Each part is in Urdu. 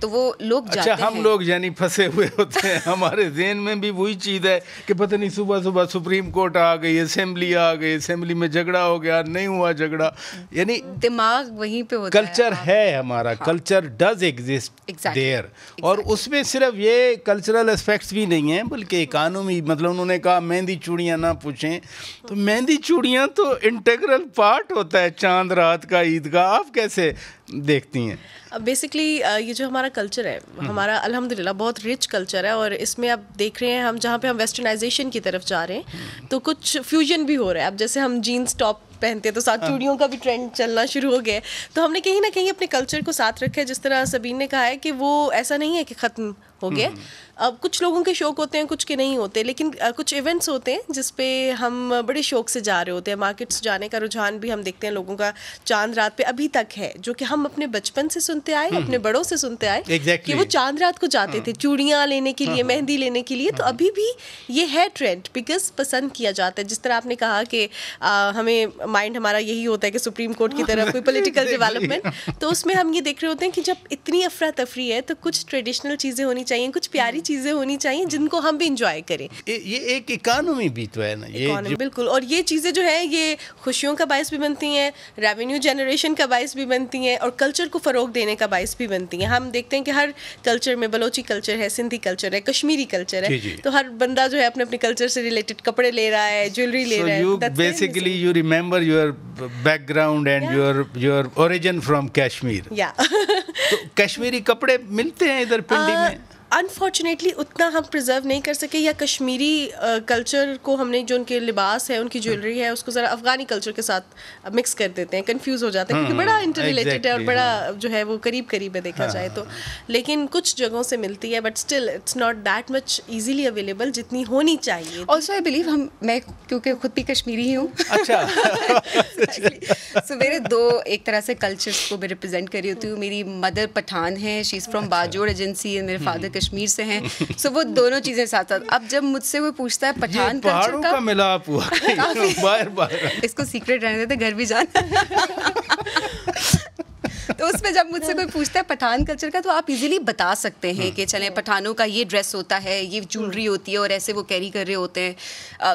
تو وہ لوگ جاتے ہیں. اچھا ہم لوگ یعنی پھنسے ہوئے ہوتے ہیں, ہمارے ذہن میں بھی وہی چیز ہے کہ پتہ نہیں صبح صبح سپریم کورٹ آ گئی, اسمبلی آ گئی, اسمبلی میں جھگڑا ہو گیا, نہیں ہوا جھگڑا, یعنی دماغ وہیں پہ ہوتا ہے. کلچر ہے ہمارا, کلچر ڈز ایگزسٹ دیئر, اور اس میں صرف یہ کلچرل اسپیکٹس بھی نہیں ہیں بلکہ اکانومی, مطلب انہوں نے کہا مہندی چوڑیاں نہ پوچھیں, تو مہندی چوڑیاں تو انٹیگرل پارٹ ہوتا ہے چاند رات کا عید کا. آپ کیسے دیکھتی ہیں؟ بیسکلی یہ جو ہمارا کلچر ہے ہمارا الحمدللہ بہت رچ کلچر ہے, اور اس میں اب دیکھ رہے ہیں ہم جہاں پہ ہم ویسٹرنائزیشن کی طرف جا رہے ہیں تو کچھ فیوژن بھی ہو رہا ہے. اب جیسے ہم جینس ٹاپ پہنتے ہیں تو ساتھ چوڑیوں کا بھی ٹرینڈ چلنا شروع ہو گیا ہے, تو ہم نے کہیں نہ کہیں اپنے کلچر کو ساتھ رکھا ہے. جس طرح سبین نے کہا ہے کہ وہ ایسا نہیں ہے کہ ختم ہو گیا. اب کچھ لوگوں کے شوق ہوتے ہیں, کچھ کے نہیں ہوتے, لیکن کچھ ایونٹس ہوتے ہیں جس پہ ہم بڑے شوق سے جا رہے ہوتے ہیں. مارکیٹس جانے کا رجحان بھی ہم دیکھتے ہیں لوگوں کا چاند رات پہ ابھی تک ہے, جو کہ ہم اپنے بچپن سے سنتے آئے, اپنے بڑوں سے سنتے آئے کہ وہ چاند رات کو جاتے تھے چوڑیاں لینے کے لیے, مہندی لینے کے لیے. تو ابھی بھی یہ ہے ٹرینڈ بیکاز پسند کیا جاتا ہے. جس طرح آپ نے کہا کہ ہمیں مائنڈ ہمارا یہی ہوتا ہے کہ سپریم کورٹ کی طرف کوئی پولیٹیکل ڈیولپمنٹ, تو اس میں ہم یہ دیکھ رہے ہوتے ہیں کہ جب اتنی افراتفری ہے تو کچھ ٹریڈیشنل چیزیں ہونی چاہیے, کچھ پیاری چیزیں ہونی چاہیے جن کو ہم بھی انجوائے کریں. یہ ایک اکانومی بھی تو ہے نا, یہ بالکل. اور یہ چیزیں جو ہیں یہ خوشیوں کا باعث بھی بنتی ہیں, ریونیو جنریشن کا باعث بھی بنتی ہیں, اور کلچر کو فروغ دینے کا باعث بھی بنتی ہیں. ہم دیکھتے ہیں کہ ہر کلچر میں بلوچی کلچر ہے, سندھی کلچر ہے, کشمیری کلچر ہے, تو ہر بندہ جو ہے اپنے اپنے کلچر سے ریلیٹڈ کپڑے لے رہا ہے, جیولری لے رہا ہے. Basically you remember your back ground and your origin from Kashmir. تو کشمیری کپڑے ملتے ہیں ادھر پنڈی میں؟ انفارچونیٹلی اتنا ہم پرزرو نہیں کر سکے, یا کشمیری کلچر کو ہم نے جو ان کے لباس ہے, ان کی جیولری ہے, اس کو ذرا افغانی کلچر کے ساتھ مکس کر دیتے ہیں, کنفیوز ہو جاتا ہے کیونکہ بڑا انٹر ریلیٹڈ ہے اور بڑا جو ہے وہ قریب قریب ہے دیکھا جائے تو. لیکن کچھ جگہوں سے ملتی ہے, but still it's not that much easily available جتنی ہونی چاہیے. آلسو آئی بلیو میں کیونکہ خود بھی کشمیری ہی ہوں, سو میرے دو ایک طرح سے کلچرس کو میں ریپرزینٹ کر رہی ہوتی ہوں. میری مدر پٹھان ہے, شی از فرام باجوڑ ایجنسی, میرے فادر کشمیر سے ہیں, سو وہ دونوں چیزیں ساتھ ساتھ. اب جب مجھ سے کوئی پوچھتا ہے پٹھان پہاڑوں کا ملاپ ہوا, اس کو سیکرٹ رہنے دیتے, گھر بھی جانا. تو اس میں جب مجھ سے کوئی پوچھتا ہے پٹھان کلچر کا, تو آپ ایزیلی بتا سکتے ہیں کہ چلیں پٹھانوں کا یہ ڈریس ہوتا ہے, یہ جیولری ہوتی ہے, اور ایسے وہ کیری کر رہے ہوتے ہیں,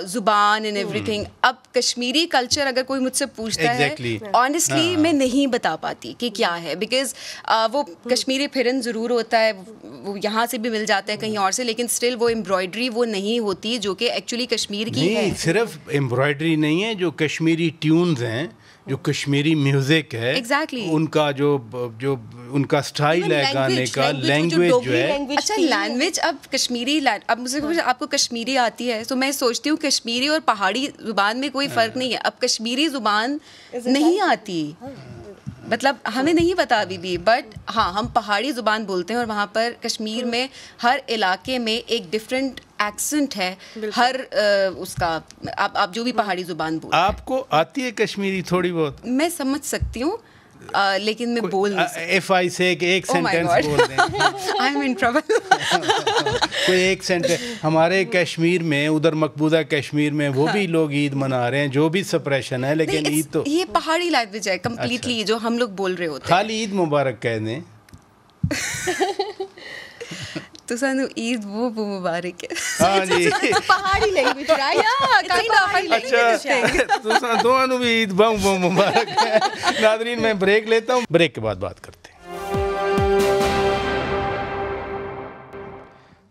زبان اینڈ ایوری تھنگ. اب کشمیری کلچر اگر کوئی مجھ سے پوچھتا ہے, آنیسٹلی میں نہیں بتا پاتی کہ کیا ہے, بیکاز وہ کشمیری پھرن ضرور ہوتا ہے, وہ یہاں سے بھی مل جاتا ہے کہیں اور سے, لیکن اسٹل وہ امبرائڈری وہ نہیں ہوتی جو کہ ایکچولی کشمیر کی ہے. صرف امبرائڈری نہیں ہے, جو کشمیری ٹیونز ہیں, جو کشمیری میوزک ہے, ان کا جو ان کا سٹائل ہے گانے کا, لینگویج جو ہے. اچھا لینگویج, اب کشمیری, اب مجھ سے آپ کو کشمیری آتی ہے, تو میں سوچتی ہوں کشمیری اور پہاڑی زبان میں کوئی فرق نہیں ہے. اب کشمیری زبان نہیں آتی, مطلب ہمیں نہیں پتا ابھی بھی, بٹ ہاں ہم پہاڑی زبان بولتے ہیں, اور وہاں پر کشمیر میں ہر علاقے میں ایک ڈفرینٹ ایکسنٹ ہے ہر اس کا. آپ جو بھی پہاڑی زبان بولتے ہیں. آپ کو آتی ہے کشمیری تھوڑی بہت؟ میں سمجھ سکتی ہوں, لیکن میں بول نہیں سکتی. ایف آئی سے ایک سینٹینس بول دیں. I am in trouble. کوئی ایک سینٹینس. ہمارے کشمیر میں, ادھر مقبوضہ کشمیر میں, وہ بھی لوگ عید منا رہے ہیں, جو بھی سپریشن ہے, لیکن عید تو یہ پہاڑی لینگویج ہے کمپلیٹلی, جو ہم لوگ بول رہے ہوتے ہیں. خالی عید مبارک کہہ دیں تو سانو عید وہ مبارک ہے. ہاں جی, پہاڑی لینگویج اچھا دونوں بھی عید بہت مبارک ہے. ناظرین میں بریک لیتا ہوں, بریک کے بعد بات کرتے ہیں.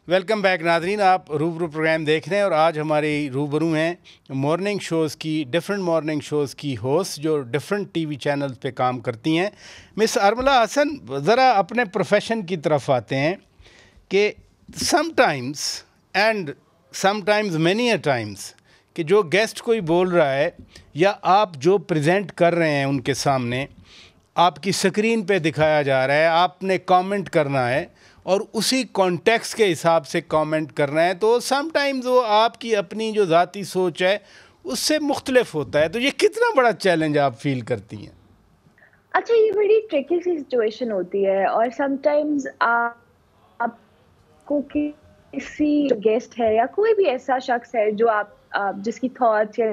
ویلکم بیک ناظرین, آپ روبرو پروگرام دیکھ رہے ہیں, اور آج ہماری روبرو ہیں مارننگ شوز کی, ڈفرینٹ مارننگ شوز کی ہوسٹ جو ڈفرینٹ ٹی وی چینل پہ کام کرتی ہیں. مس ارملہ حسن, ذرا اپنے پروفیشن کی طرف آتے ہیں کہ some times many a Times کہ جو گیسٹ کوئی بول رہا ہے, یا آپ جو پریزنٹ کر رہے ہیں ان کے سامنے, آپ کی اسکرین پہ دکھایا جا رہا ہے, آپ نے کامنٹ کرنا ہے, اور اسی کانٹیکسٹ کے حساب سے کامنٹ کرنا ہے, تو سم ٹائمز وہ آپ کی اپنی جو ذاتی سوچ ہے اس سے مختلف ہوتا ہے. تو یہ کتنا بڑا چیلنج آپ فیل کرتی ہیں؟ اچھا, یہ بڑی ٹرکی سی سچویشن ہوتی ہے, اور سم ٹائمز آپ کو کسی گیسٹ ہے یا کوئی بھی ایسا شخص ہے جو آپ جس کی تھاٹس یا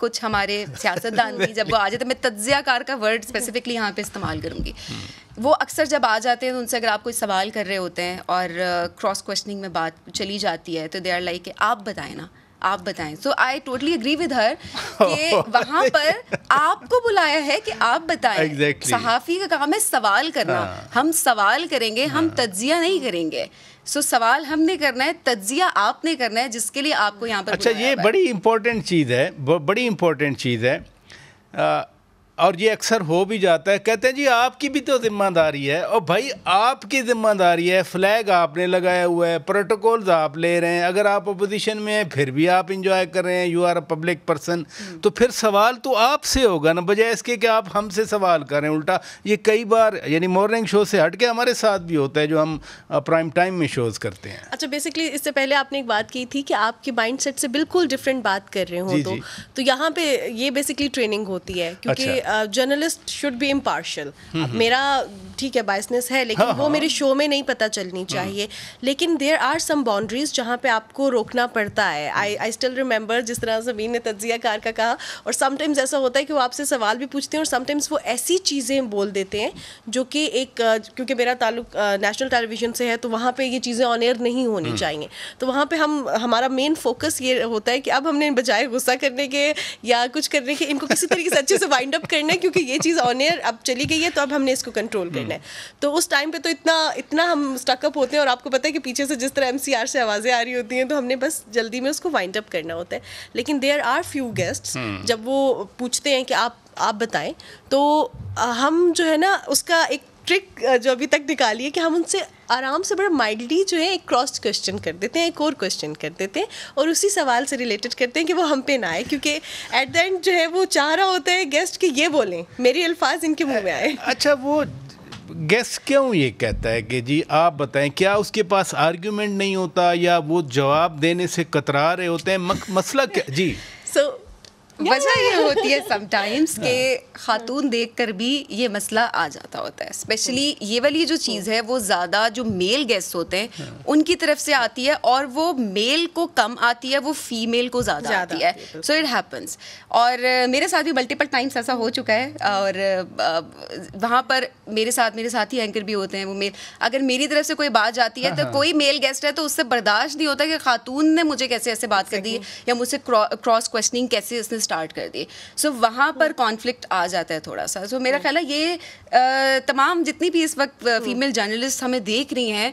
کچھ ہمارے سیاستدان بھی جب وہ آ جاتے ہیں, میں تجزیہ کار کا ورڈ اسپیسیفکلی یہاں پہ استعمال کروں گی, وہ اکثر جب آ جاتے ہیں تو ان سے اگر آپ کوئی سوال کر رہے ہوتے ہیں اور کراس کوشچننگ میں بات چلی جاتی ہے تو دے آر لائک کہ آپ بتائیں نا, آپ بتائیں. So I totally agree with her کہ وہاں پر آپ کو بلایا ہے کہ آپ بتائیں. صحافی کا کام ہے سوال کرنا, ہم سوال کریں گے, ہم تجزیہ نہیں کریں گے. سو سوال ہم نے کرنا ہے, تجزیہ آپ نے کرنا ہے, جس کے لیے آپ کو یہاں پر. اچھا, یہ بڑی امپورٹنٹ چیز ہے, بڑی امپورٹنٹ چیز ہے, اور یہ اکثر ہو بھی جاتا ہے. کہتے ہیں جی آپ کی بھی تو ذمہ داری ہے, اور بھائی آپ کی ذمہ داری ہے, فلیگ آپ نے لگایا ہوا ہے, پروٹوکولز آپ لے رہے ہیں, اگر آپ اپوزیشن میں ہیں پھر بھی آپ انجوائے کر رہے ہیں, you are a public person, تو پھر سوال تو آپ سے ہوگا نا, بجائے اس کے کہ آپ ہم سے سوال کر رہے ہیں. الٹا یہ کئی بار یعنی مارننگ شو سے ہٹ کے ہمارے ساتھ بھی ہوتا ہے جو ہم پرائم ٹائم میں شوز کرتے ہیں. اچھا, بیسکلی اس سے پہلے آپ نے ایک بات کی تھی کہ آپ کے مائنڈ سیٹ سے بالکل ڈفرینٹ بات کر رہے ہوں, تو یہاں پہ یہ بیسکلی ٹریننگ ہوتی ہے, کیونکہ جرنلسٹ شوڈ بی امپارشل. میرا ٹھیک ہے بائسنس ہے, لیکن وہ میرے شو میں نہیں پتہ چلنی چاہیے. لیکن دیر آر سم باؤنڈریز جہاں پہ آپ کو روکنا پڑتا ہے. آئی اسٹل ریمبر جس طرح زمین نے تجزیہ کار کا کہا, اور سم ٹائمز ایسا ہوتا ہے کہ وہ آپ سے سوال بھی پوچھتے ہیں اور سم ٹائمز وہ ایسی چیزیں بول دیتے ہیں جو کہ ایک, کیونکہ میرا تعلق نیشنل ٹیلی ویژن سے ہے تو وہاں پہ یہ چیزیں آن ایئر نہیں ہونی چاہیے. تو وہاں پہ ہمارا مین فوکس یہ ہوتا ہے کہ اب ہم نے بجائے غصہ کرنے کے یا کچھ کرنے کے ان کو کسی طریقے سے اچھے سے وائنڈ اپ کرنا ہے, کیونکہ یہ چیز آن ایئر اب چلی گئی ہے تو اب ہم نے اس کو کنٹرول کرنا ہے. تو اس ٹائم پہ تو اتنا ہم اسٹک اپ ہوتے ہیں, اور آپ کو پتہ ہے کہ پیچھے سے جس طرح ایم سی آر سے آوازیں آ رہی ہوتی ہیں تو ہم نے بس جلدی میں اس کو وائنڈ اپ کرنا ہوتا ہے. لیکن دیر آر فیو گیسٹس جب وہ پوچھتے ہیں کہ آپ بتائیں, تو ہم جو ہے نا اس کا ایک ٹرک جو ابھی تک نکالی ہے کہ ہم ان سے آرام سے بڑا مائلڈلی جو ہے ایک کراس کوشچن کر دیتے ہیں, ایک اور کوشچن کر دیتے ہیں, اور اسی سوال سے ریلیٹڈ کرتے ہیں کہ وہ ہم پہ نہ آئے, کیونکہ ایٹ دا اینڈ جو ہے وہ چاہ رہا ہوتا ہے گیسٹ کہ یہ بولیں, میری الفاظ ان کے منہ میں آئے. اچھا, وہ گیسٹ کیوں یہ کہتا ہے کہ جی آپ بتائیں, کیا اس کے پاس آرگیومنٹ نہیں ہوتا یا وہ جواب دینے سے کترا رہے ہوتے ہیں, مسئلہ کیا؟ جی, سو وجہ یہ ہوتی ہے سم ٹائمس کہ خاتون دیکھ کر بھی یہ مسئلہ آ جاتا ہوتا ہے. اسپیشلی یہ والی جو چیز ہے وہ زیادہ جو میل گیسٹ ہوتے ہیں ان کی طرف سے آتی ہے, اور وہ میل کو کم آتی ہے, وہ فیمیل کو زیادہ آتی ہے. So it happens. اور میرے ساتھ بھی ملٹیپل ٹائمس ایسا ہو چکا ہے, اور وہاں پر میرے ساتھی اینکر بھی ہوتے ہیں وہ میل. اگر میری طرف سے کوئی بات جاتی ہے تو کوئی میل گیسٹ ہے تو اس سے برداشت نہیں ہوتا کہ خاتون نے مجھے کیسے ایسے بات کر دی یا مجھ سے کراس کوشچننگ کیسے اس نے اسٹارٹ کر دی. سو وہاں پر کانفلکٹ آ جاتا ہے تھوڑا سا. سو میرا خیال ہے یہ تمام جتنی بھی اس وقت فیمیل جرنلسٹ ہمیں دیکھ رہی ہیں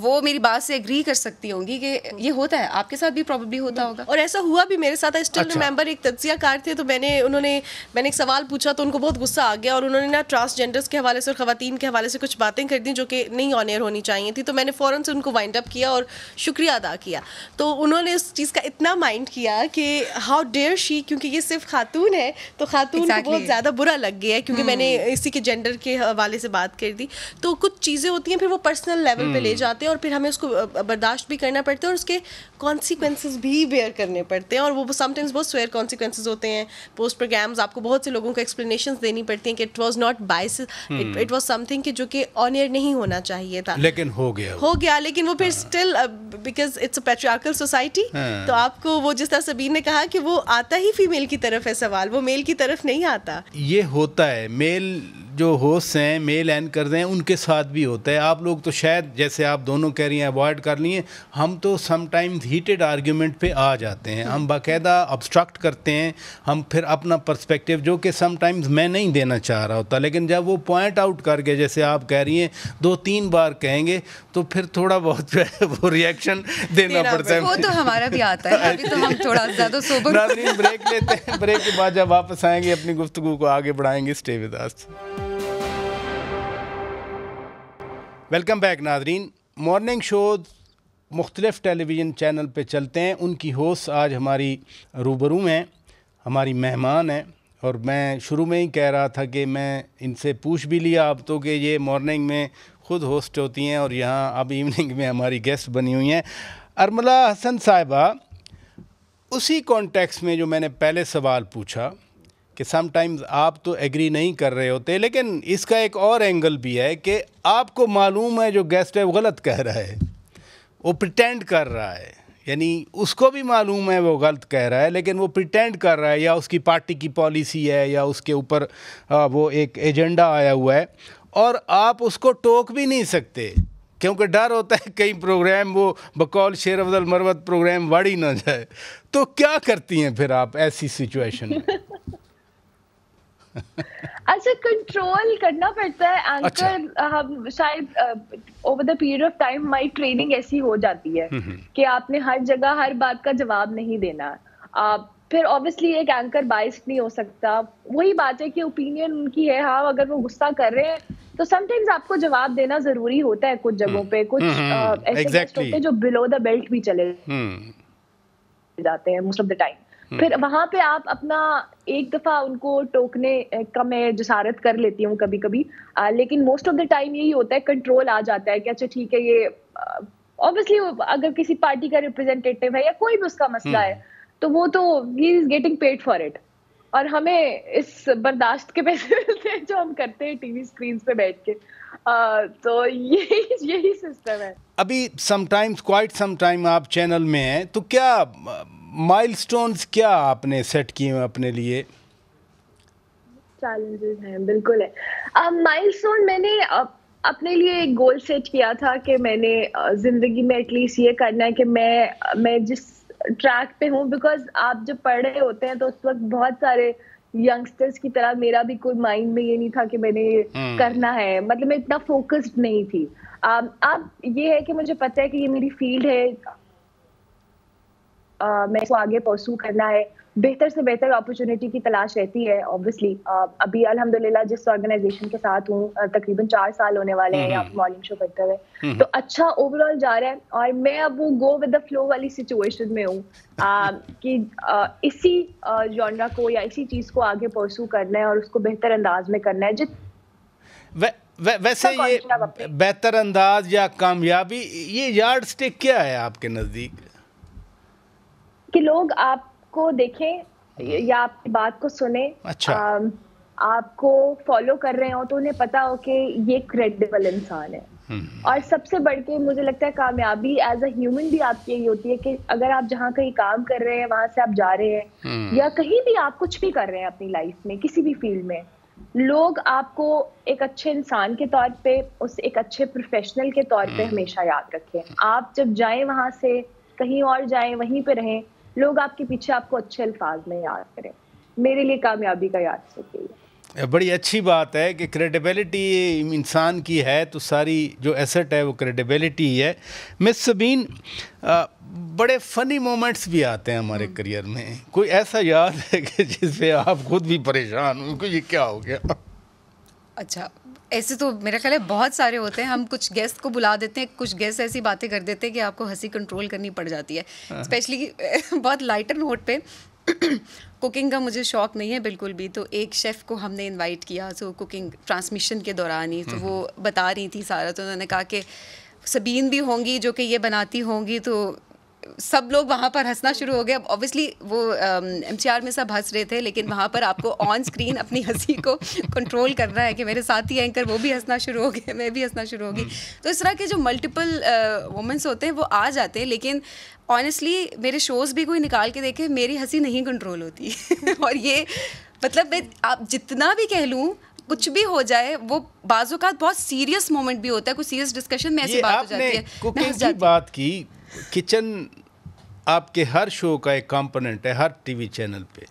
وہ میری بات سے ایگری کر سکتی ہوں گی کہ یہ ہوتا ہے, آپ کے ساتھ بھی پروبیبلی ہوتا ہوگا. اور ایسا ہوا بھی میرے ساتھ. اسٹل ریمبر ایک تجزیہ کار تھے, تو میں نے ایک سوال پوچھا تو ان کو بہت غصہ آ گیا, اور انہوں نے نا ٹرانسجینڈرس کے حوالے سے اور خواتین کے حوالے سے کچھ باتیں کر دیں جو کہ نہیں آن ایئر ہونی چاہیے تھی. تو میں نے فوراً سے ان کو وائنڈ اپ کیا اور شکریہ ادا کیا. تو انہوں نے اس چیز کا اتنا مائنڈ کیا کہ ہاؤ ڈیئر شی, کیونکہ یہ صرف خاتون ہے تو خاتون کو بہت زیادہ برا لگ گیا ہے کیونکہ میں نے اسی کے جینڈر کے حوالے سے بات کر دی. تو کچھ چیزیں ہوتی ہیں پھر وہ پرسنل لیول پہ لے جاتے ہیں, اور پھر ہمیں اس کو برداشت بھی کرنا پڑتا ہے, اور اس کے کانسیکوینسز بھی بیئر کرنے پڑتے ہیں, اور وہ سم ٹائمز بہت سویئر کانسیکوینسز ہوتے ہیں. پوسٹ پروگرامز آپ کو بہت سے لوگوں کو ایکسپلینیشنز دینی پڑتی ہیں کہ it was not bias, it was some thing کہ جو کہ آن ایئر نہیں ہونا چاہیے تھا, لیکن ہو گیا. لیکن وہ پھر still because it's a patriarchal society, تو آپ کو وہ جس طرح سبین نے کہا کہ وہ آتا ہی فیمیل کی طرف ہے سوال, وہ میل کی طرف نہیں آتا. یہ ہوتا ہے, میل جو ہوسٹ ہیں, میل اینکرز ہیں, ان کے ساتھ بھی ہوتا ہے. آپ لوگ تو شاید جیسے آپ دونوں کہہ رہی ہیں اوائڈ کر لی ہیں, ہم تو سم ٹائمز ہیٹڈ آرگیومنٹ پہ آ جاتے ہیں, ہم باقاعدہ ابسٹرکٹ کرتے ہیں, ہم پھر اپنا پرسپیکٹیو جو کہ سم ٹائمز میں نہیں دینا چاہ رہا ہوتا, لیکن جب وہ پوائنٹ آؤٹ کر کے جیسے آپ کہہ رہی ہیں 2-3 بار کہیں گے تو پھر تھوڑا بہت جو ہے وہ ریئیکشن دینا پڑتا ہے. وہ تو ہمارا بھی آتا ہے, ابھی تو ہم تھوڑا زیادہ سوبر. ناظرین بریک لیتے ہیں, بریک کے بعد جب واپس آئیں گے اپنی گفتگو کو آگے بڑھائیں گے. Stay with us. Welcome back ناظرین. مارننگ شوز مختلف ٹیلی ویژن چینل پہ چلتے ہیں, ان کی ہوسٹ آج ہماری روبرو ہیں, ہماری مہمان ہیں, اور میں شروع میں ہی کہہ رہا تھا کہ میں ان سے پوچھ بھی لیا اب تو کہ یہ مارننگ میں خود ہوسٹ ہوتی ہیں اور یہاں اب ایوننگ میں ہماری گیسٹ بنی ہوئی ہیں. ارملہ حسن صاحبہ, اسی کانٹیکس میں جو میں نے پہلے سوال پوچھا کہ سم ٹائمز آپ تو ایگری نہیں کر رہے ہوتے, لیکن اس کا ایک اور اینگل بھی ہے کہ آپ کو معلوم ہے جو گیسٹ ہے وہ غلط کہہ رہا ہے, وہ پریٹینڈ کر رہا ہے, یعنی اس کو بھی معلوم ہے وہ غلط کہہ رہا ہے, لیکن وہ پریٹینڈ کر رہا ہے, یا اس کی پارٹی کی پالیسی ہے, یا اس کے اوپر وہ ایک ایجنڈا آیا ہوا ہے, اور آپ اس کو ٹوک بھی نہیں سکتے کیونکہ ڈر ہوتا ہے کئی پروگرام وہ بقول شیر افضل مروت پروگرام وڑ ہی نہ جائے. تو کیا کرتی ہیں پھر آپ ایسی سچویشن میں؟ اچھا, کنٹرول کرنا پڑتا ہے اینکر. ہم شاید over the period of time ہماری ٹریننگ ایسی ہو جاتی ہے کہ آپ نے ہر جگہ ہر بات کا جواب نہیں دینا. پھر obviously ایک اینکر بائسڈ نہیں ہو سکتا. وہی بات ہے کہ اوپینین ان کی ہے, ہاں اگر وہ غصہ کر رہے ہیں تو سم ٹائمز آپ کو جواب دینا ضروری ہوتا ہے کچھ جگہوں پہ. کچھ ایسے گیسٹ ہوتے ہیں جو بلو دا بیلٹ بھی چلے جاتے ہیں موسٹ آف دا ٹائم. پھر وہاں پہ آپ اپنا ایک دفعہ ان کو ٹوکنے کا میں جسارت کر لیتی ہوں کبھی کبھی, لیکن موسٹ آف دا ٹائم یہی ہوتا ہے کنٹرول آ جاتا ہے کہ اچھا ٹھیک ہے, یہ obviously اگر کسی پارٹی کا ریپرزینٹیٹیو ہے یا کوئی بھی اس کا مسئلہ ہے تو وہ تو he is getting paid for it, اور ہمیں اس برداشت کے پیسے ملتے ہیں جو ہم کرتے ہیں ٹی وی اسکرینس پہ بیٹھ کے. تو یہی سسٹم ہے. ابھی کوائٹ سم ٹائم آپ چینل میں ہیں, تو کیا مائل سٹونز کیا آپ نے سیٹ کیے ہیں اپنے لیے؟ چیلنجز ہیں, بالکل ہے. مائل سٹون میں نے اپنے لیے ایک گول سیٹ کیا تھا کہ میں نے زندگی میں ایٹ لیسٹ یہ کرنا ہے کہ میں جس ٹریک پہ ہوں, بیکاز آپ جب پڑھ رہے ہوتے ہیں تو اس وقت بہت سارے ینگسٹرز کی طرح میرا بھی کوئی مائنڈ میں یہ نہیں تھا کہ میں نے کرنا ہے, مطلب میں اتنا فوکسڈ نہیں تھی. اب یہ ہے کہ مجھے پتہ ہے کہ یہ میری فیلڈ ہے, میں اس کو آگے پرسو کرنا ہے, بہتر سے بہتر اپرچونٹی کی تلاش رہتی ہے. اوبویسلی ابھی الحمدللہ جس آرگنائزیشن کے ساتھ ہوں تقریباً 4 سال ہونے والے ہیں یہاں پہ مارننگ شو کرتے ہوئے, تو اچھا اوور آل جا رہا ہے. اور میں اب وہ گو ود دا فلو والی سچویشن میں ہوں کہ اسی جانرا کو یا اسی چیز کو آگے پرسو کرنا ہے اور اس کو بہتر انداز میں کرنا ہے. ویسے یہ بہتر انداز یا کامیابی, یہ یارڈ سٹک کیا ہے آپ کے نزدیک؟ کہ لوگ آپ کو دیکھیں یا آپ کی بات کو سنیں, آپ کو فالو کر رہے ہوں تو انہیں پتا ہو کہ یہ کریڈیبل انسان ہے. اور سب سے بڑھ کے مجھے لگتا ہے کامیابی ایز اے ہیومن بھی آپ کی یہی ہوتی ہے کہ اگر آپ جہاں کہیں کام کر رہے ہیں وہاں سے آپ جا رہے ہیں یا کہیں بھی آپ کچھ بھی کر رہے ہیں اپنی لائف میں کسی بھی فیلڈ میں, لوگ آپ کو ایک اچھے انسان کے طور پہ, اس ایک اچھے پروفیشنل کے طور پہ ہمیشہ یاد رکھیں. آپ جب جائیں وہاں سے کہیں اور جائیں وہیں پہ رہیں, لوگ آپ کے پیچھے آپ کو اچھے الفاظ میں یاد کریں. میرے لیے کامیابی کا یاد سکے. بڑی اچھی بات ہے کہ کریڈیبلٹی انسان کی ہے تو ساری جو ایسٹ ہے وہ کریڈیبلٹی ہی ہے. مس سبین, بڑے فنی مومنٹس بھی آتے ہیں ہمارے کریئر میں, کوئی ایسا یاد ہے کہ جس پہ آپ خود بھی پریشان ہوں کہ یہ کیا ہو گیا؟ اچھا, ایسے تو میرا خیال ہے بہت سارے ہوتے ہیں. ہم کچھ گیسٹ کو بلا دیتے ہیں, کچھ گیسٹ ایسی باتیں کر دیتے ہیں کہ آپ کو ہنسی کنٹرول کرنی پڑ جاتی ہے. اسپیشلی بہت لائٹر نوٹ پہ, کوکنگ کا مجھے شوق نہیں ہے بالکل بھی, تو ایک شیف کو ہم نے انوائٹ کیا, تو کوکنگ ٹرانسمیشن کے دوران ہی, تو وہ بتا رہی تھی سارا, تو انہوں نے کہا کہ سبین بھی ہوں گی جو کہ یہ بناتی ہوں گی, تو سب لوگ وہاں پر ہنسنا شروع ہو گیا. اب اوبیسلی وہ ایم سی آر میں سب ہنس رہے تھے, لیکن وہاں پر آپ کو آن اسکرین اپنی ہنسی کو کنٹرول کرنا ہے کہ میرے ساتھی اینکر وہ بھی ہنسنا شروع ہو گئے, میں بھی ہنسنا شروع ہوگی. تو اس طرح کے جو ملٹیپل مومنٹس ہوتے ہیں وہ آ جاتے ہیں, لیکن آنیسٹلی میرے شوز بھی کوئی نکال کے دیکھے میری ہنسی نہیں کنٹرول ہوتی. اور یہ مطلب میں آپ جتنا بھی کہہ لوں کچھ بھی ہو جائے, وہ بعض اوقات بہت سیریس مومنٹ بھی ہوتا ہے, کوئی سیریس ڈسکشن میں ایسی بات ہو جاتی ہے. کوکنگ کی بات کی, کچن آپ کے ہر شو کا ایک کمپوننٹ ہے ہر ٹی وی چینل پہ,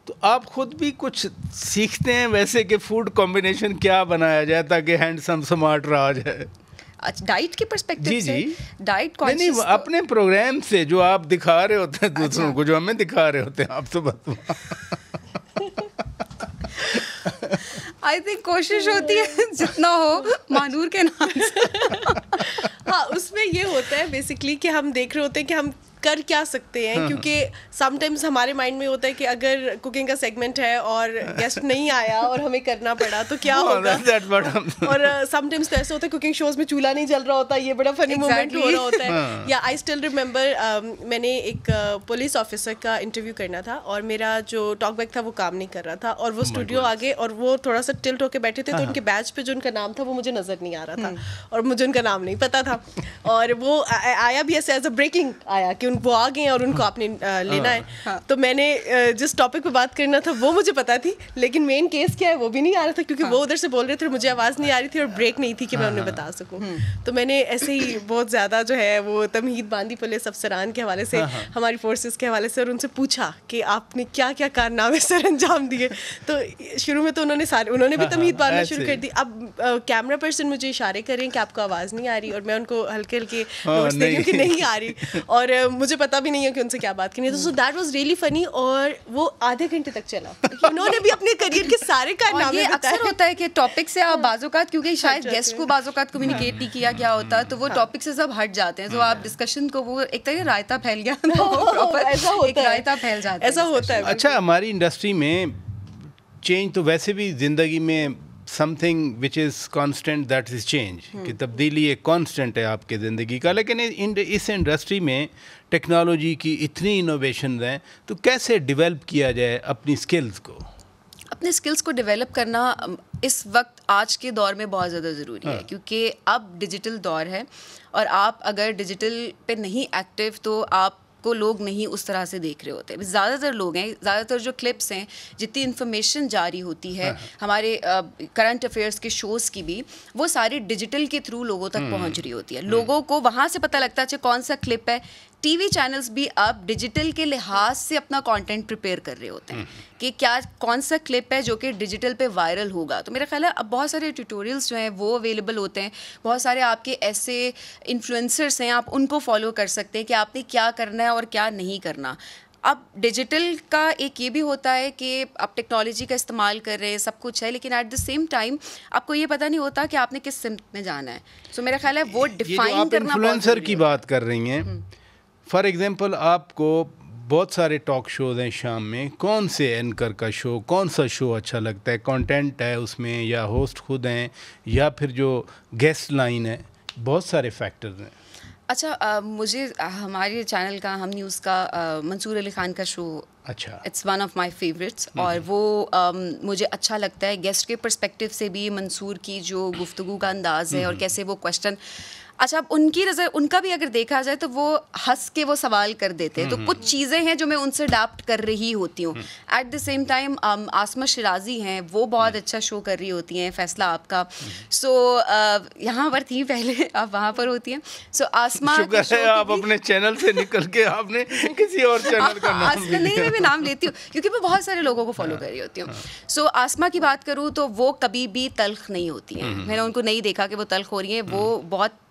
تو آپ خود بھی کچھ سیکھتے ہیں ویسے کہ فوڈ کمبینیشن کیا بنایا جائے تاکہ ہینڈسم سمارٹ رہا جائے؟ ڈائٹ کے پرسپیکٹیو سے, ڈائٹ نہیں اپنے پروگرام سے جو آپ دکھا رہے ہوتے ہیں دوسروں کو, جو ہمیں دکھا رہے ہوتے ہیں, آپ تو بتائیں. آئی تھنک کوشش ہوتی ہے جتنا ہو مانور کے نام سے. ہاں, اس میں یہ ہوتا ہے بیسکلی کہ ہم دیکھ رہے ہوتے ہیں کہ ہم کر کیا سکتے ہیں, کیونکہ سم ٹائمز ہمارے مائنڈ میں ہوتا ہے کہ اگر کوکنگ کا سیگمنٹ ہے اور گیسٹ نہیں آیا اور ہمیں کرنا پڑا تو کیا ہوگا. اور سم ٹائمز تو ایسا ہوتا ہے کوکنگ شوز میں چولہا نہیں جل رہا ہوتا, یہ بڑا فنی مومنٹ ہو رہا ہوتا ہے. یا آئی اسٹل ریممبر میں نے ایک پولیس آفیسر کا انٹرویو کرنا تھا, اور میرا جو ٹاک بیک تھا وہ کام نہیں کر رہا تھا, اور وہ اسٹوڈیو آگے اور وہ تھوڑا سا ٹلٹ ہو کے بیٹھے تھے, تو ان کے بیچ پہ جو ان کا نام تھا وہ مجھے نظر نہیں آ رہا تھا, اور مجھے ان کا نام نہیں پتا تھا, اور وہ آیا بھی ایسے ایز اے بریکنگ آیا کہ وہ آ گئے اور ان کو آپ نے لینا ہے. تو میں نے جس ٹاپک پہ بات کرنا تھا وہ مجھے پتا تھی, لیکن مین کیس کیا ہے وہ بھی نہیں آ رہا تھا, کیونکہ وہ ادھر سے بول رہے تھے, مجھے آواز نہیں آ رہی تھی اور بریک نہیں تھی کہ میں انہیں بتا سکوں. تو میں نے ایسے ہی بہت زیادہ جو ہے وہ تمہید باندھی پولیس افسران کے حوالے سے, ہماری فورسز کے حوالے سے, اور ان سے پوچھا کہ آپ نے کیا کیا کارنامے سر انجام دیے. تو شروع میں تو انہوں نے بھی تمہید باندھنا شروع کر دی. اب کیمرہ پرسن مجھے اشارے کر رہے ہیں کہ آپ کو آواز نہیں آ رہی, اور میں ان کو ہلکے ہلکے نوٹس دے رہی ہوں کہ نہیں آ رہی, اور مجھے پتا بھی نہیں ہے کہ ان سے کیا بات کرنی ہے. تو سو دیٹ واز ریئلی فنی, اور وہ آدھے گھنٹے تک چلا. انہوں نے بھی اپنے کریئر کے سارے کارنامے بتائے. اکثر ہوتا ہے کہ ٹاپک سے آپ بعض اوقات, کیونکہ شاید گیسٹ کو بعض اوقات کمیونیکیٹ نہیں کیا گیا ہوتا, تو وہ ٹاپک سے سب ہٹ جاتے ہیں. تو آپ ڈسکشن کو, وہ ایک طرح رائتا پھیل گیا, رائتا پھیل جاتا ہے, ایسا ہوتا ہے. اچھا, ہماری انڈسٹری میں چینج تو ویسے بھی زندگی میں some thing which is constant, that is change, کہ تبدیلی ایک کانسٹنٹ ہے آپ کے زندگی کا. لیکن اس انڈسٹری میں ٹیکنالوجی کی اتنی انوویشنز ہیں, تو کیسے ڈیولپ کیا جائے اپنی اسکلز کو؟ اپنے اسکلس کو ڈیولپ کرنا اس وقت آج کے دور میں بہت زیادہ ضروری ہے, کیونکہ اب ڈیجیٹل دور ہے, اور آپ اگر ڈیجیٹل پہ نہیں ایکٹیو تو آپ کو لوگ نہیں اس طرح سے دیکھ رہے ہوتے. زیادہ تر لوگ ہیں, زیادہ تر جو کلپس ہیں, جتنی انفارمیشن جاری ہوتی ہے ہمارے کرنٹ افیئرس کے شوز کی بھی, وہ ساری ڈیجیٹل کے تھرو لوگوں تک پہنچ رہی ہوتی ہے. لوگوں کو وہاں سے پتہ لگتا ہے اچھا کون سا کلپ ہے. ٹی وی چینلز بھی اب ڈیجیٹل کے لحاظ سے اپنا کانٹینٹ پریپیئر کر رہے ہوتے ہیں کہ کیا کون سا کلپ ہے جو کہ ڈیجیٹل پہ وائرل ہوگا. تو میرا خیال ہے اب بہت سارے ٹیوٹوریلس جو ہیں وہ اویلیبل ہوتے ہیں, بہت سارے آپ کے ایسے انفلوئنسرس ہیں, آپ ان کو فالو کر سکتے ہیں کہ آپ نے کیا کرنا ہے اور کیا نہیں کرنا. اب ڈیجیٹل کا ایک یہ بھی ہوتا ہے کہ آپ ٹیکنالوجی کا استعمال کر رہے ہیں, سب کچھ ہے, لیکن ایٹ دا سیم ٹائم آپ کو یہ پتہ نہیں ہوتا کہ آپ نے کس سمت میں جانا ہے. سو میرا خیال ہے وہ ڈیفائن کرنا. انفلوئنسر کی بات کر رہی ہیں, فار ایگزامپل آپ کو بہت سارے ٹاک شوز ہیں شام میں, کون سے اینکر کا شو, کون سا شو اچھا لگتا ہے؟ کانٹینٹ ہے اس میں, یا ہوسٹ خود ہیں, یا پھر جو گیسٹ لائن ہے؟ بہت سارے فیکٹرز ہیں. اچھا, مجھے ہمارے چینل کا, ہم نیوز کا, منصور علی خان کا شو, اچھا, it's one of my favourites, اور وہ مجھے اچھا لگتا ہے. گیسٹ کے پرسپیکٹیو سے بھی منصور کی جو گفتگو کا انداز ہے, اور کیسے وہ کوشچن, اچھا اب ان کی نظر, ان کا بھی اگر دیکھا جائے تو وہ ہنس کے وہ سوال کر دیتے ہیں, تو کچھ چیزیں ہیں جو میں ان سے اڈاپٹ کر رہی ہوتی ہوں. ایٹ دا سیم ٹائم آسما شرازی ہیں, وہ بہت اچھا شو کر رہی ہوتی ہیں, فیصلہ آپ کا. سو یہاں پر تھی پہلے, آپ وہاں پر ہوتی ہیں. سو آسما, شکر ہے آپ اپنے چینل سے نکل کے آپ نے کسی اور چینل کا نام نہیں, میں بھی نام لیتی ہوں کیونکہ میں بہت سارے لوگوں کو فالو کر رہی ہوتی ہوں. سو آسما کی بات کروں تو وہ کبھی بھی تلخ نہیں ہوتی ہیں, میں نے ان کو نہیں دیکھا کہ وہ تلخ ہو رہی ہیں. وہ بہت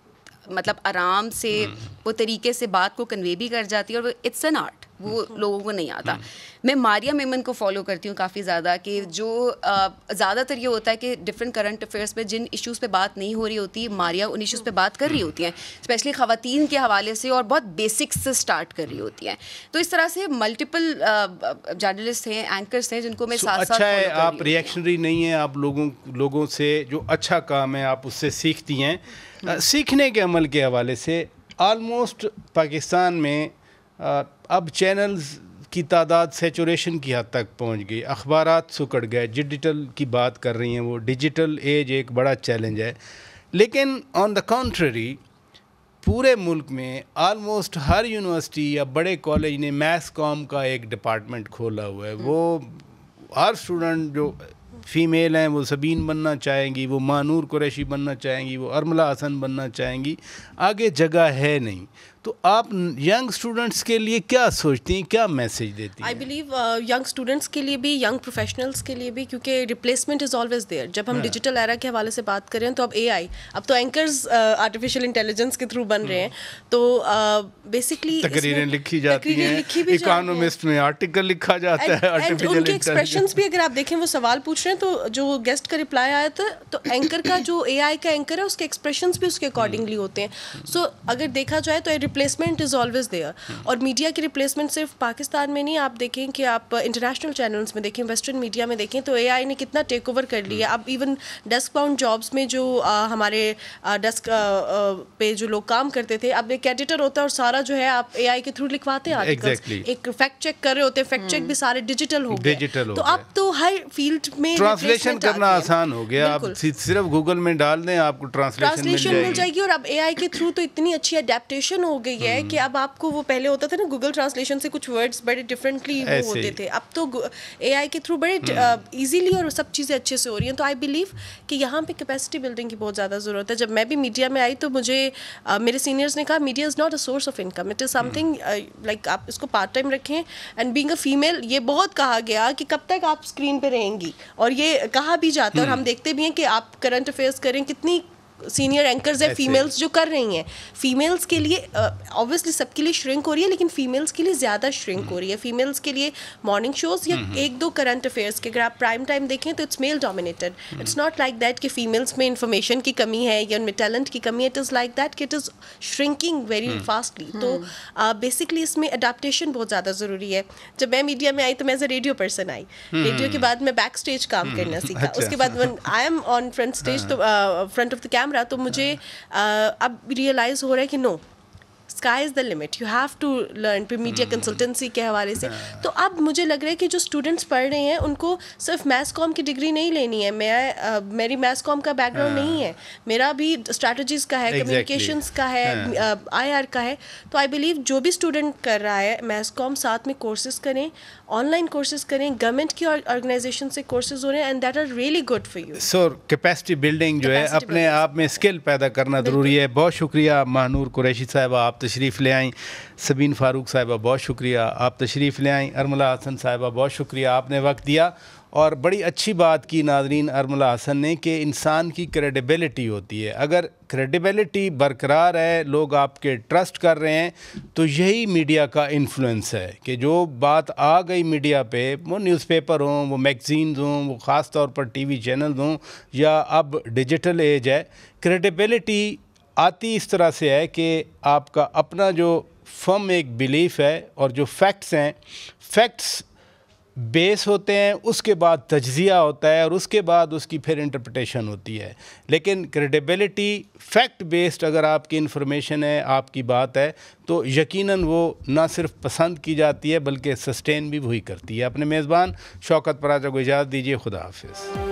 مطلب آرام سے وہ طریقے سے بات کو کنوے بھی کر جاتی ہے, اور اٹس این آرٹ, وہ لوگوں کو نہیں آتا. میں ماریا میمن کو فالو کرتی ہوں کافی زیادہ, کہ جو زیادہ تر یہ ہوتا ہے کہ ڈفرینٹ کرنٹ افیئرس میں جن ایشوز پہ بات نہیں ہو رہی ہوتی, ماریا ان ایشوز پہ بات کر رہی ہوتی ہیں, اسپیشلی خواتین کے حوالے سے, اور بہت بیسکس سے اسٹارٹ کر رہی ہوتی ہیں. تو اس طرح سے ملٹیپل جرنلسٹ ہیں, اینکرس ہیں, جن کو میں ساتھ ساتھ. اچھا ہے, آپ ریئیکشنری نہیں ہیں, آپ لوگوں سے جو اچھا کام ہے آپ اس سے سیکھتی ہیں. سیکھنے کے عمل کے حوالے سے آلموسٹ پاکستان میں اب چینلز کی تعداد سیچوریشن کی حد تک پہنچ گئی, اخبارات سکڑ گئے. ڈیجیٹل کی بات کر رہی ہیں, وہ ڈیجیٹل ایج ایک بڑا چیلنج ہے. لیکن آن دا کانٹرری پورے ملک میں آلموسٹ ہر یونیورسٹی یا بڑے کالج نے میس کام کا ایک ڈپارٹمنٹ کھولا ہوا ہے. وہ ہر اسٹوڈنٹ جو فیمیل ہیں وہ سبین بننا چاہیں گی, وہ مانور قریشی بننا چاہیں گی, وہ ارملہ حسن بننا چاہیں گی, آگے جگہ ہے نہیں. تو آپ ینگ اسٹوڈنٹس کے لیے کیا سوچتی ہیں, کیا میسیج دیتی ہیں؟ آئی بلیو ینگ اسٹوڈنٹس کے لیے بھی, ینگ پروفیشنلس کے لیے بھی, کیونکہ ریپلیسمنٹ از آلویز دیئر. جب ہم ڈیجیٹل ایرا کے حوالے سے بات کریں تو اب اے آئی, اب تو اینکرز آرٹیفیشیل انٹیلیجنس کے تھرو بن رہے ہیں. تو بیسکلی تقریریں لکھی جاتی ہیں, اکانومسٹ میں آرٹیکل لکھا جاتا ہے. ان کے ایکسپریشنس بھی اگر آپ دیکھیں, وہ سوال پوچھ رہے ہیں تو جو گیسٹ کا رپلائی آیا تھا, تو اینکر کا جو اے آئی کا اینکر ہے اس کے ایکسپریشنس بھی اس کے اکارڈنگلی ہوتے ہیں. سو اگر دیکھا جائے تو ریپلیسمنٹ از آلویز دیئر. اور میڈیا کی ریپلیسمنٹ صرف پاکستان میں نہیں, آپ دیکھیں کہ آپ انٹرنیشنل چینلس میں دیکھیں, ویسٹرن میڈیا میں دیکھیں, تو اے آئی نے کتنا ٹیک اوور کر لیا. اب ایون ڈیسک باؤنڈ جابس میں جو ہمارے ڈیسک پہ جو لوگ کام کرتے تھے, اب ایک ایڈیٹر ہوتا ہے اور سارا جو ہے آپ اے آئی کے تھرو لکھواتے ہیں آرٹیکلز, ایک فیکٹ چیک کر رہے ہوتے ہیں, فیکٹ چیک بھی سارے ڈیجیٹل ہو گئے. تو اب تو ہر فیلڈ میں ٹرانسلیشن کرنا آسان ہو گیا. آپ صرف گوگل میں ڈال دیں, آپ کو ٹرانسلیشن مل جائے گی. اور اب اے آئی کے تھرو تو اتنی اچھی اڈیپٹیشن ہو گئی ہے کہ اب آپ کو وہ پہلے ہوتا تھا نا گوگل ٹرانسلیشن سے کچھ ورڈز بڑے ڈفرینٹلی وہ ہوتے تھے, اب تو اے آئی کے تھرو بڑے ایزیلی اور سب چیزیں اچھے سے ہو رہی ہیں. تو آئی بلیو کہ یہاں پہ کیپیسٹی بلڈنگ کی بہت زیادہ ضرورت ہے. جب میں بھی میڈیا میں آئی تو مجھے میرے سینئرس نے کہا media is not a source of income, it is some thing like آپ اس کو پارٹ ٹائم رکھیں. اینڈ بینگ اے فیمیل یہ بہت کہا گیا کہ کب تک آپ اسکرین پہ رہیں گی, اور یہ کہا بھی جاتا ہے اور ہم دیکھتے بھی ہیں کہ آپ کرنٹ افیئرس کریں کتنی سینئر اینکرز ہیں فیمیلس جو کر رہی ہیں. فیمیلس کے لیے اوبویسلی سب کے لیے شرنک ہو رہی ہے, لیکن فیمیلس کے لیے زیادہ شرنک ہو رہی ہے. فیمیلس کے لیے مارننگ شوز یا ایک دو کرنٹ افیئرس کے اگر آپ پرائم ٹائم دیکھیں تو it's male dominated. It's not like that کہ فیمیلس میں انفارمیشن کی کمی ہے یا ان میں ٹیلنٹ کی کمی ہے. اٹ از لائک دیٹ کہ it is shrinking very fastly. تو بیسکلی اس میں اڈاپٹیشن بہت زیادہ ضروری ہے. جب میں میڈیا میں آئی تو میں as a radio person I, radio کے بعد میں بیک اسٹیج کام کرنا سیکھا. اس کے بعد I am on front stage تو فرنٹ آف دا کیمرا, تو مجھے اب ریئلائز ہو رہا ہے کہ no, sky is the limit, you have to learn. پھر میڈیا کنسلٹنسی کے حوالے سے تو اب مجھے لگ رہا ہے کہ جو اسٹوڈنٹس پڑھ رہے ہیں ان کو صرف میس کام کی ڈگری نہیں لینی ہے. میری میس کام کا بیک گراؤنڈ نہیں ہے, میرا بھی اسٹریٹجیز کا ہے, کمیونیکیشنس کا ہے, آئی آر کا ہے. تو آئی بلیو جو بھی اسٹوڈنٹ کر رہا ہے میس کام ساتھ میں کورسز کریں, آن لائن کورسز کریں, گورنمنٹ کی آرگنائزیشن سے کورسز ہو رہے ہیں and that are really good for you. So capacity building جو ہے اپنے آپ میں اسکل پیدا کرنا ضروری ہے. بہت شکریہ ماہنور قریشی صاحبہ, آپ تشریف لے آئیں. سبین فاروق صاحبہ بہت شکریہ, آپ تشریف لے آئیں. ارملہ حسن صاحبہ بہت شکریہ, آپ نے وقت دیا اور بڑی اچھی بات کی ناظرین ارملہ حسن نے کہ انسان کی کریڈیبلٹی ہوتی ہے. اگر کریڈیبلٹی برقرار ہے, لوگ آپ کے ٹرسٹ کر رہے ہیں, تو یہی میڈیا کا انفلوئنس ہے کہ جو بات آ گئی میڈیا پہ, وہ نیوز پیپر ہوں, وہ میگزینز ہوں, وہ خاص طور پر ٹی وی چینلز ہوں, یا اب ڈیجیٹل ایج ہے, کریڈیبلٹی آتی اس طرح سے ہے کہ آپ کا اپنا جو فرم ایک بلیف ہے اور جو فیکٹس ہیں, فیکٹس بیس ہوتے ہیں, اس کے بعد تجزیہ ہوتا ہے اور اس کے بعد اس کی پھر انٹرپریٹیشن ہوتی ہے. لیکن کریڈیبلٹی فیکٹ بیسڈ اگر آپ کی انفارمیشن ہے, آپ کی بات ہے, تو یقیناً وہ نہ صرف پسند کی جاتی ہے بلکہ سسٹین بھی وہی کرتی ہے. اپنے میزبان شوکت پراچا کو اجازت دیجیے. خدا حافظ.